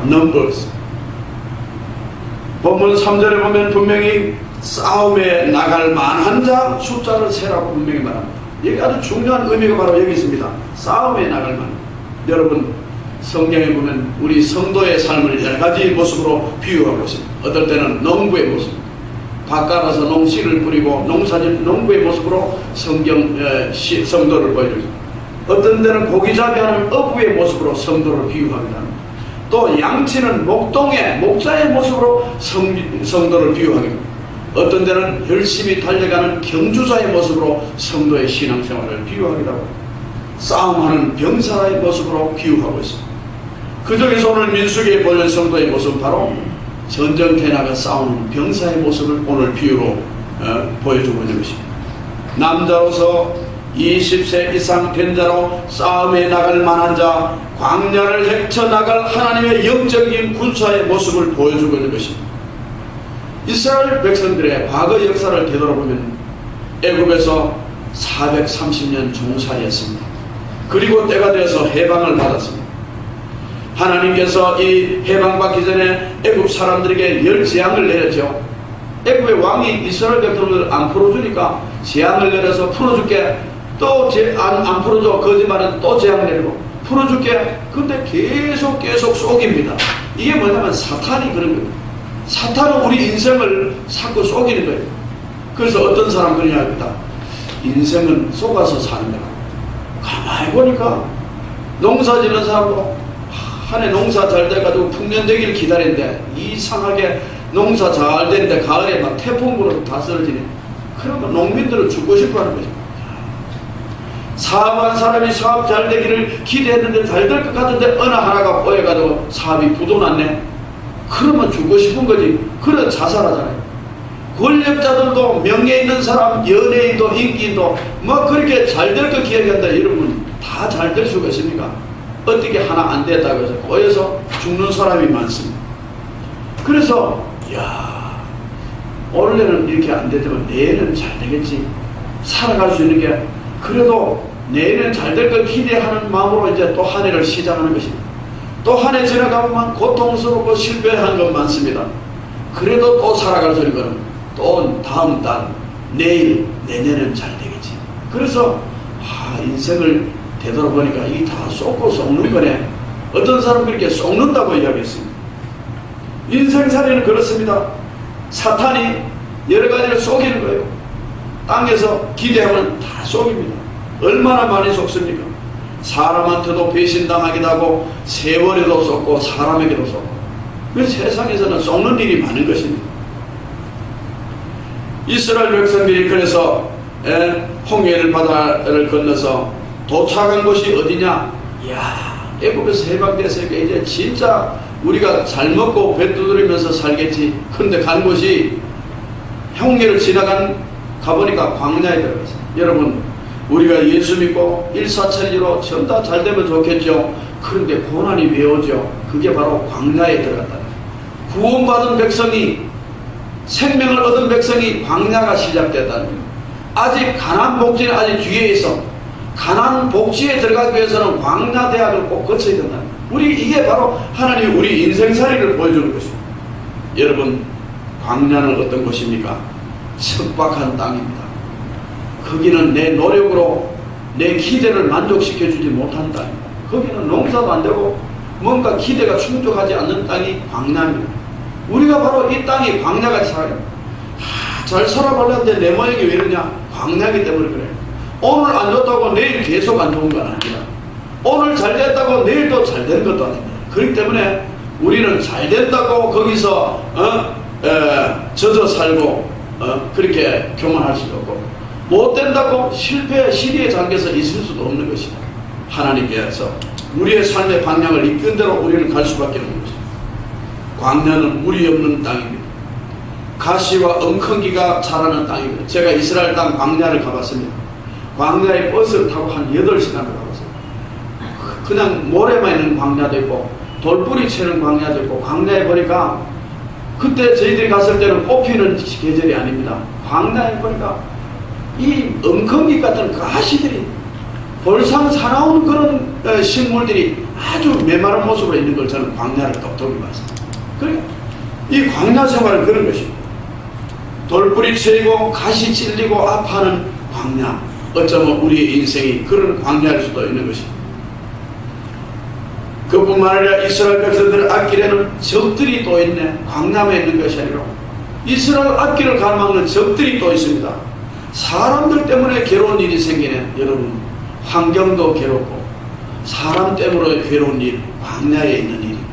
numbers. 본문 3절에 보면 분명히 싸움에 나갈 만한 자 숫자를 세라고 분명히 말합니다. 이게 아주 중요한 의미가 바로 여기 있습니다. 싸움에 나갈 만한. 여러분, 성경에 보면 우리 성도의 삶을 여러 가지 모습으로 비유하고 있습니다. 어떨 때는 농부의 모습, 밭갈아서 농씨를 뿌리고 농사짓는 농부의 모습으로 성도를 보여주고 있습니다. 어떤 데는 고기잡이하는 어부의 모습으로 성도를 비유하기도 합니다. 또 양치는 목동의 목자의 모습으로 성도를 비유하기도 합니다. 어떤 데는 열심히 달려가는 경주자의 모습으로 성도의 신앙생활을 비유하기도 하고, 싸움하는 병사의 모습으로 비유하고 있습니다. 그 중에서 오늘 민수기에 보여준 성도의 모습은 바로 전쟁터에 나가 싸우는 병사의 모습을 오늘 비유로 보여주고 있는 것입니다. 남자로서 20세 이상 된 자로 싸움에 나갈 만한 자, 광야를 헤쳐나갈 하나님의 영적인 군사의 모습을 보여주고 있는 것입니다. 이스라엘 백성들의 과거 역사를 되돌아보면 애굽에서 430년 종살이했습니다. 그리고 때가 되어서 해방을 받았습니다. 하나님께서 이 해방받기 전에 애굽 사람들에게 10재앙을 내렸죠. 애굽의 왕이 이스라엘 백성들을 안 풀어주니까 재앙을 내려서 풀어줄게, 또 안 풀어줘, 거짓말은 또 재앙 내리고 풀어줄게. 근데 계속 속입니다. 이게 뭐냐면 사탄이 그런 겁니다. 사탄은 우리 인생을 자꾸 속이는 거예요. 그래서 어떤 사람 그러냐 합니다. 인생은 속아서 사는 거라. 가만히 보니까 농사 짓는 사람도 한 해 농사 잘 돼가지고 풍년되기를 기다리는데 이상하게 농사 잘 되는데 가을에 막 태풍 불어서 다 쓰러지네. 그러면 농민들은 죽고 싶어 하는 거죠. 사업한 사람이 사업 잘 되기를 기대했는데 잘 될 것 같은데 어느 하나가 꼬여가지고 사업이 부도났네. 그러면 죽고 싶은 거지. 그래 자살하잖아요. 권력자들도 명예 있는 사람, 연예인도 인기인도 뭐 그렇게 잘 될 거 기억한다. 여러분 다 잘 될 수가 있습니까? 어떻게 하나 안 됐다고 해서 꼬여서 죽는 사람이 많습니다. 그래서 야, 원래는 이렇게 안 되지만 내일은 잘 되겠지. 살아갈 수 있는 게 그래도 내일은 잘 될 걸 기대하는 마음으로 이제 또 한 해를 시작하는 것입니다. 또 한 해 지나가면 고통스럽고 실패한 것 많습니다. 그래도 또 살아갈 수 있는 거는 또 다음 달, 내일, 내년은 잘 되겠지. 그래서 인생을 되돌아보니까 이 다 쏟고 썩는 거네. 어떤 사람은 그렇게 썩는다고 이야기했습니다. 인생살이는 그렇습니다. 사탄이 여러 가지를 속이는 거예요. 땅에서 기대하면 다 속입니다. 얼마나 많이 속습니까? 사람한테도 배신당하기도 하고 세월에도 속고 사람에게도 속고. 그래서 세상에서는 속는 일이 많은 것입니다. 이스라엘 백성들이 그래서 홍해를 바다를 건너서 도착한 곳이 어디냐? 이야, 애굽에서 해방됐으니까 이제 진짜 우리가 잘 먹고 배 두드리면서 살겠지. 그런데 간 곳이 홍해를 가보니까 광야에 들어가서, 여러분 우리가 예수 믿고 일사천리로 전부 다 잘 되면 좋겠죠. 그런데 고난이 왜 오죠? 그게 바로 광야에 들어갔다. 구원받은 백성이, 생명을 얻은 백성이 광야가 시작됐다는 거예요. 아직 가나안 복지는 아직 뒤에 있어. 가나안 복지에 들어가기 위해서는 광야 대학을 꼭 거쳐야 된다. 이게 바로 하나님이 우리 인생살이를 보여주는 것입니다. 여러분, 광야는 어떤 곳입니까? 척박한 땅입니다. 거기는 내 노력으로 내 기대를 만족시켜주지 못한 땅입니다. 거기는 농사도 안 되고 뭔가 기대가 충족하지 않는 땅이 광야입니다. 우리가 바로 이 땅이 광야같이 살아요. 잘 살아보려는데 내 모양이 왜 이러냐? 광야이기 때문에 그래요. 오늘 안 좋다고 내일 계속 안 좋은 건 아닙니다. 오늘 잘 됐다고 내일도 잘 된 것도 아닙니다. 그렇기 때문에 우리는 잘 됐다고 거기서 젖어 살고 그렇게 교만할 수도 없고, 못 된다고 시리에 잠겨서 있을 수도 없는 것입니다. 하나님께서 우리의 삶의 방향을 이끈 대로 우리는 갈 수밖에 없는 것입니다. 광야는 물이 없는 땅입니다. 가시와 엉겅기가 자라는 땅입니다. 제가 이스라엘 땅 광야를 가봤습니다. 광야에 버스를 타고 한 8시간을 가봤어요. 그냥 모래만 있는 광야도 있고 돌뿌리 채는 광야도 있고, 광야에 보니까 그때 저희들이 갔을 때는 꽃피는 계절이 아닙니다. 광야에 보니까 이 엉겅기 같은 가시들이, 볼상 사나운 그런 식물들이 아주 메마른 모습으로 있는 걸 저는 광야를 똑똑히 봤습니다. 그러니까 이 광야 생활은 그런 것입니다. 돌뿌리 쳐이고 가시 찔리고 아파하는 광야, 어쩌면 우리의 인생이 그런 광야일 수도 있는 것입니다. 그뿐만 아니라 이스라엘 백성들을 아끼려는 적들이 또 있네. 광야에 있는 것이 아니라 이스라엘 아끼를 가로막는 적들이 또 있습니다. 사람들 때문에 괴로운 일이 생기네. 여러분, 환경도 괴롭고 사람 때문에 괴로운 일, 광야에 있는 일입니다.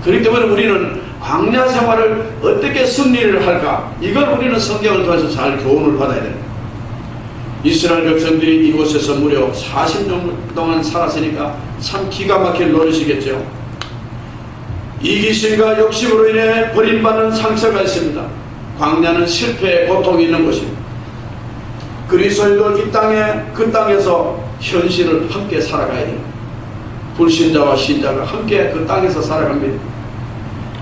그렇기 때문에 우리는 광야 생활을 어떻게 승리를 할까? 이걸 우리는 성경을 통해서 잘 교훈을 받아야 됩니다. 이스라엘 백성들이 이곳에서 무려 40년 동안 살았으니까 참 기가 막힐 노릇이겠죠. 이기심과 욕심으로 인해 버림받는 상처가 있습니다. 광야는 실패의 고통이 있는 곳입니다. 그리스도인들 이 땅에, 그 땅에서 현실을 함께 살아가야 됩니다. 불신자와 신자가 함께 그 땅에서 살아갑니다.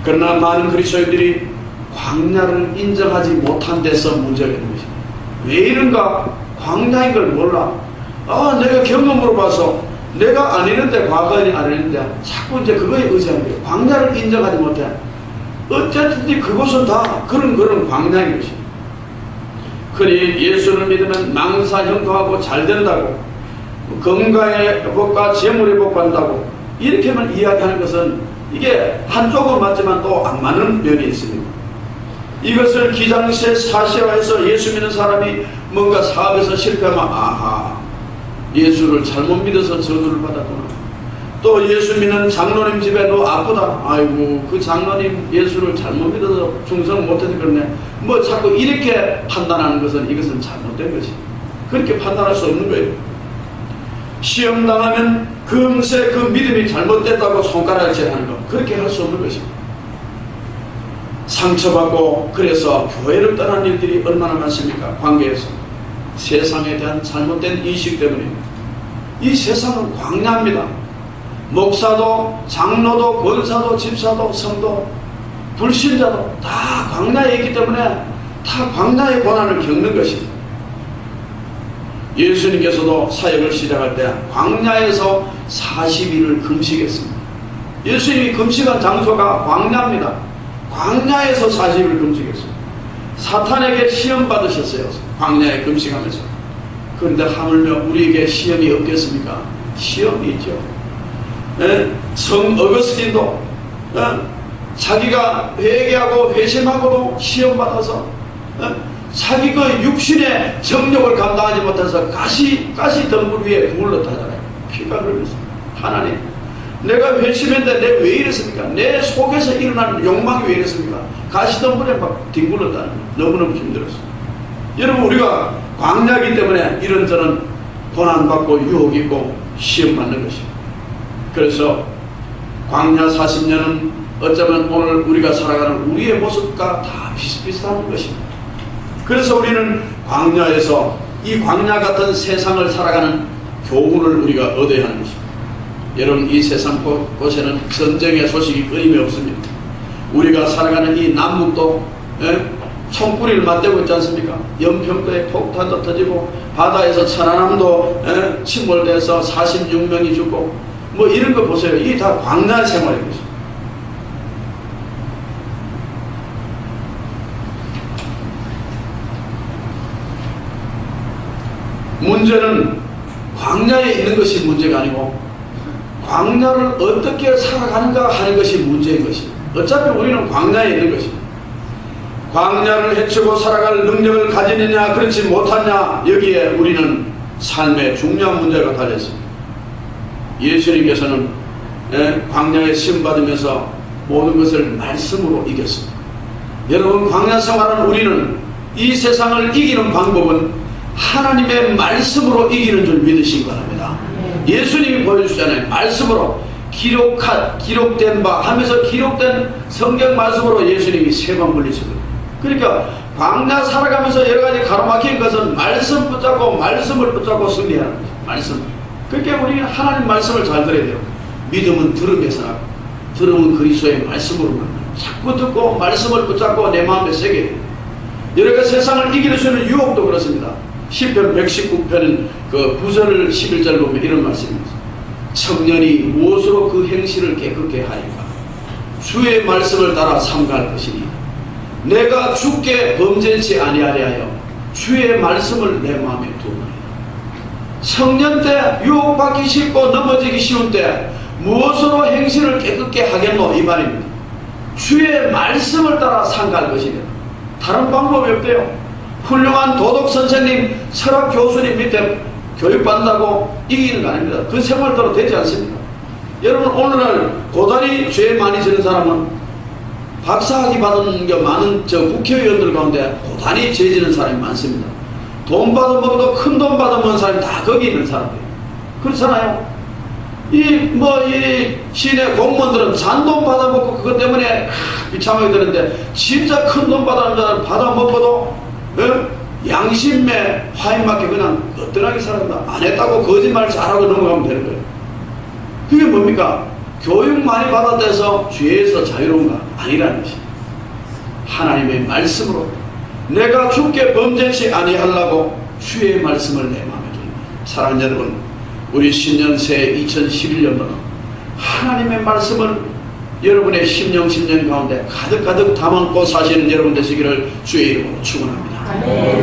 그러나 많은 그리스도인들이 광야를 인정하지 못한 데서 문제가 있는 것입니다. 왜 이런가? 광야인 걸 몰라. 내가 경험으로 봐서 내가 아니는데, 과거에 아니는데 자꾸 이제 그거에 의지하는 거예요. 광야를 인정하지 못해. 어쨌든 그것은 다 그런 광야인 것입니다. 그러니 예수를 믿으면 망사 형통하고 잘 된다고, 건강의 복과 재물의 복 받는다고 이렇게만 이야기하는 것은 이게 한쪽은 맞지만 또 안 맞는 면이 있습니다. 이것을 기장세 사실화해서 예수 믿는 사람이 뭔가 사업에서 실패하면 아하, 예수를 잘못 믿어서 저주를 받았구나. 또 예수 믿는 장로님 집에 너 아프다. 아이고, 그 장로님 예수를 잘못 믿어서 충성 못해서 그러네. 뭐 자꾸 이렇게 판단하는 것은 이것은 잘못된 것이. 그렇게 판단할 수 없는 거예요. 시험 당하면 금세 그 믿음이 잘못됐다고 손가락을 질하는 것, 그렇게 할 수 없는 것입니다. 상처받고 그래서 교회를 떠난 일들이 얼마나 많습니까? 관계에서 세상에 대한 잘못된 인식 때문입니다. 이 세상은 광야입니다. 목사도 장로도 권사도 집사도 성도 불신자도 다 광야에 있기 때문에 다 광야의 고난을 겪는 것입니다. 예수님께서도 사역을 시작할 때 광야에서 40일을 금식했습니다. 예수님이 금식한 장소가 광야입니다. 광야에서 40일을 금식했습니다. 사탄에게 시험 받으셨어요. 광야에 금식하면서. 그런데 하물며 우리에게 시험이 없겠습니까? 시험이 있죠. 성 어거스틴도 자기가 회개하고 회심하고도 시험 받아서 자기 그 육신의 정욕을 감당하지 못해서 가시 덩굴 위에 굴렀다잖아요. 피가 흘렸습니다. 하나님, 내가 회심했는데 내가 왜 이랬습니까? 내 속에서 일어나는 욕망이 왜 이랬습니까? 가시 덩굴에 막 뒹굴렀다는 거예요. 너무너무 힘들었어요. 여러분, 우리가 광야이기 때문에 이런저런 고난받고 유혹있고 시험받는 것입니다. 그래서 광야 40년은 어쩌면 오늘 우리가 살아가는 우리의 모습과 다 비슷비슷한 것입니다. 그래서 우리는 광야에서 이 광야 같은 세상을 살아가는 교훈을 우리가 얻어야 하는 것입니다. 여러분, 이 세상 곳에는 전쟁의 소식이 끊임이 없습니다. 우리가 살아가는 이 남북도 총구리를 맞대고 있지 않습니까? 연평도에 폭탄도 터지고 바다에서 천안함도 침몰돼서 46명이 죽고 뭐 이런 거 보세요. 이게 다 광야 생활입니다. 문제는 광야에 있는 것이 문제가 아니고 광야를 어떻게 살아가는가 하는 것이 문제인 것입니다. 어차피 우리는 광야에 있는 것입니다. 광야를 헤치고 살아갈 능력을 가지느냐 그렇지 못하냐, 여기에 우리는 삶의 중요한 문제가 달렸습니다. 예수님께서는 광야에 시험받으면서 모든 것을 말씀으로 이겼습니다. 여러분, 광야 생활하는 우리는 이 세상을 이기는 방법은 하나님의 말씀으로 이기는 줄 믿으시기 바랍니다. 예수님이 보여주시잖아요. 말씀으로 기록된 바 하면서 기록된 성경 말씀으로 예수님이 세 번 물리십니다. 그러니까 광야 살아가면서 여러 가지 가로막힌 것은 말씀 붙잡고 말씀을 붙잡고 승리하는 거죠. 말씀. 그러니까 우리는 하나님 말씀을 잘 들어야 돼요. 믿음은 들음에서 나고 들음은 그리스도의 말씀으로 나고 자꾸 듣고 말씀을 붙잡고 내 마음에 새겨야 돼요. 여러 가지 세상을 이길 수 있는 유혹도 그렇습니다. 시편 119편 그 9절 11절 보면 이런 말씀입니다. 청년이 무엇으로 그 행실을 깨끗게 하리까? 주의 말씀을 따라 삼갈 것이니 내가 주께 범죄치 아니하려 하여 주의 말씀을 내 마음에 두노니. 청년 때 유혹받기 쉽고 넘어지기 쉬운 때 무엇으로 행실을 깨끗게 하겠노? 이 말입니다. 주의 말씀을 따라 삼갈 것이니 다른 방법이 없대요. 훌륭한 도덕 선생님, 철학 교수님 밑에 교육받는다고 이기는 거 아닙니다. 그 생활대로 되지 않습니다. 여러분, 오늘날 고다리 죄 많이 지는 사람은 박사학위 받은 게 많은 국회의원들 가운데 고다리 죄 지는 사람이 많습니다. 돈 받아먹어도 큰 돈 받아먹은 사람이 다 거기 있는 사람들이에요. 그렇잖아요. 이 시내 공무원들은 잔돈 받아먹고 그것 때문에 비참하게 되는데, 진짜 큰 돈 받아먹어도 양심에 화인맞게 그냥 어떠하게 살아간다. 안 했다고 거짓말 잘하고 넘어가면 되는 거예요. 그게 뭡니까? 교육 많이 받았다 해서 죄에서 자유로운가? 아니라는 것입니다. 하나님의 말씀으로 내가 주께 범죄치 아니하려고 주의 말씀을 내 마음에 둡니다. 사랑하는 여러분, 우리 신년 새해 2011년도는 하나님의 말씀을 여러분의 심령 가운데 가득 담고 사시는 여러분 되시기를 주의 이름으로 축원합니다.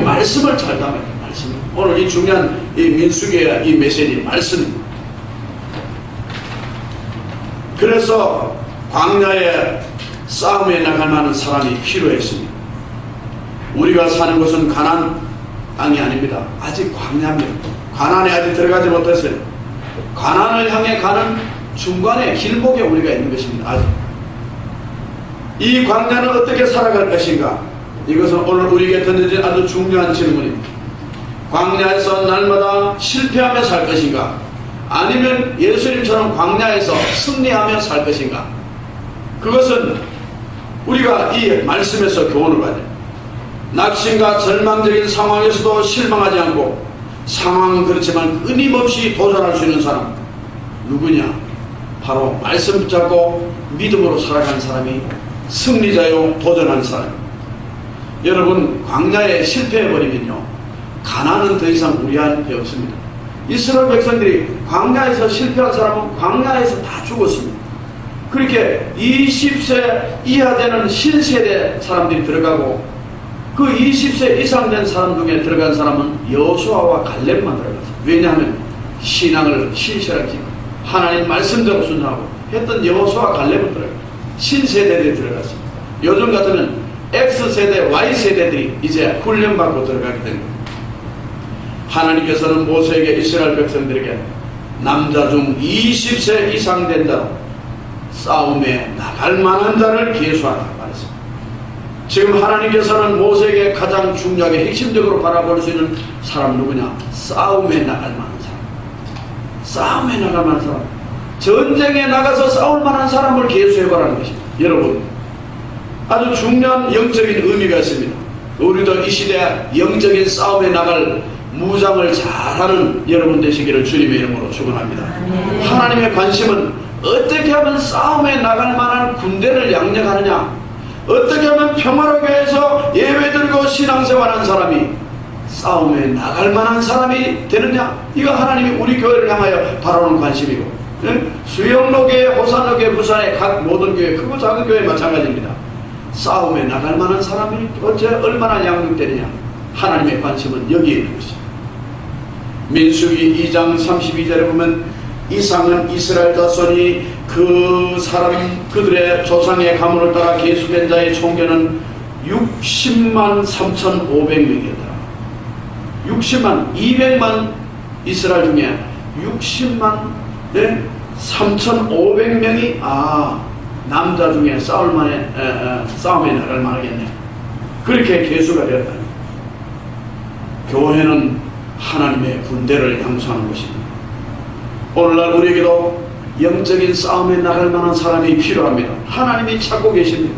말씀을 잘 담아야 돼요. 말씀. 오늘 이 중요한 이 민수기의 이 메시지 말씀입니다. 그래서 광야에 싸움에 나갈 만한 사람이 필요했습니다. 우리가 사는 곳은 가나안 땅이 아닙니다. 아직 광야입니다. 가나안에 아직 들어가지 못했어요. 가나안을 향해 가는 중간에 길목에 우리가 있는 것입니다. 아직. 이 광야는 어떻게 살아갈 것인가? 이것은 오늘 우리에게 던져진 아주 중요한 질문입니다. 광야에서 날마다 실패하며 살 것인가? 아니면 예수님처럼 광야에서 승리하며 살 것인가? 그것은 우리가 이 말씀에서 교훈을 받아야 됩니다. 낙심과 절망적인 상황에서도 실망하지 않고 상황은 그렇지만 끊임없이 도전할 수 있는 사람 누구냐? 바로 말씀 붙잡고 믿음으로 살아가는 사람이 승리자요 도전하는 사람. 여러분, 광야에 실패해버리면요 가나안은 더 이상 우리한테 없습니다. 이스라엘 백성들이 광야에서 실패한 사람은 광야에서 다 죽었습니다. 그렇게 20세 이하 되는 신세대 사람들이 들어가고 그 20세 이상 된 사람 중에 들어간 사람은 여호수아와 갈렙만 들어갔어요. 왜냐하면 신앙을 신실하게 지키고 하나님 말씀대로 순종하고 했던 여호수아와 갈렙은 들어갔어요. 신세대들이 들어갔어요. 요즘 같으면 X세대, Y세대들이 이제 훈련받고 들어가게 된 거예요. 하나님께서는 모세에게 이스라엘 백성들에게 남자 중 20세 이상 된 자, 싸움에 나갈 만한 자를 계수하라 말했습니다. 지금 하나님께서는 모세에게 가장 중요하게 핵심적으로 바라볼 수 있는 사람 누구냐? 싸움에 나갈 만한 사람. 싸움에 나갈 만한 사람. 전쟁에 나가서 싸울 만한 사람을 계수해보라는 것입니다. 여러분, 아주 중요한 영적인 의미가 있습니다. 우리도 이 시대 영적인 싸움에 나갈 무장을 잘하는 여러분 되시기를 주님의 이름으로 축원합니다. 하나님의 관심은 어떻게 하면 싸움에 나갈 만한 군대를 양력하느냐, 어떻게 하면 평화롭게 해서 예배드리고 신앙생활하는 사람이 싸움에 나갈 만한 사람이 되느냐, 이거 하나님이 우리 교회를 향하여 바라보는 관심이고, 수영로교회, 호산로교회, 부산의 각 모든 교회, 크고 작은 교회 마찬가지입니다. 싸움에 나갈 만한 사람이 어째 얼마나 양육되느냐, 하나님의 관심은 여기에 있는 것입니다. 민수기 2장 32절에 보면 이상은 이스라엘 자손이 그 사람 그들의 조상의 가문을 따라 계수된 자의 총계는 60만 3,500명이었다. 60만 200만 이스라엘 중에 60만 3,500명이 남자 중에 싸움에 나갈 만하겠네. 그렇게 계수가 되었다. 교회는 하나님의 군대를 양수하는 것입니다. 오늘날 우리에게도 영적인 싸움에 나갈 만한 사람이 필요합니다. 하나님이 찾고 계십니다.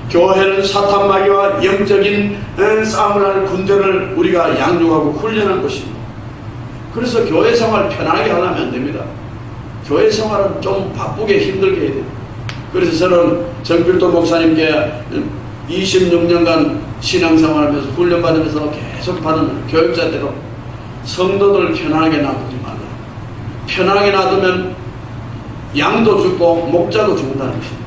교회는 사탄 마귀와 영적인 싸움을 하는 군대를 우리가 양육하고 훈련한 것입니다. 그래서 교회 생활 편하게 하려면 안 됩니다. 교회 생활은 좀 바쁘게 힘들게 해야 돼요. 그래서 저는 정필도 목사님께 26년간 신앙생활하면서 훈련받으면서 계속 받은 교육자대로 성도들 편하게 놔두지 말라. 편하게 놔두면 양도 죽고 목자도 죽는다는 것입니다.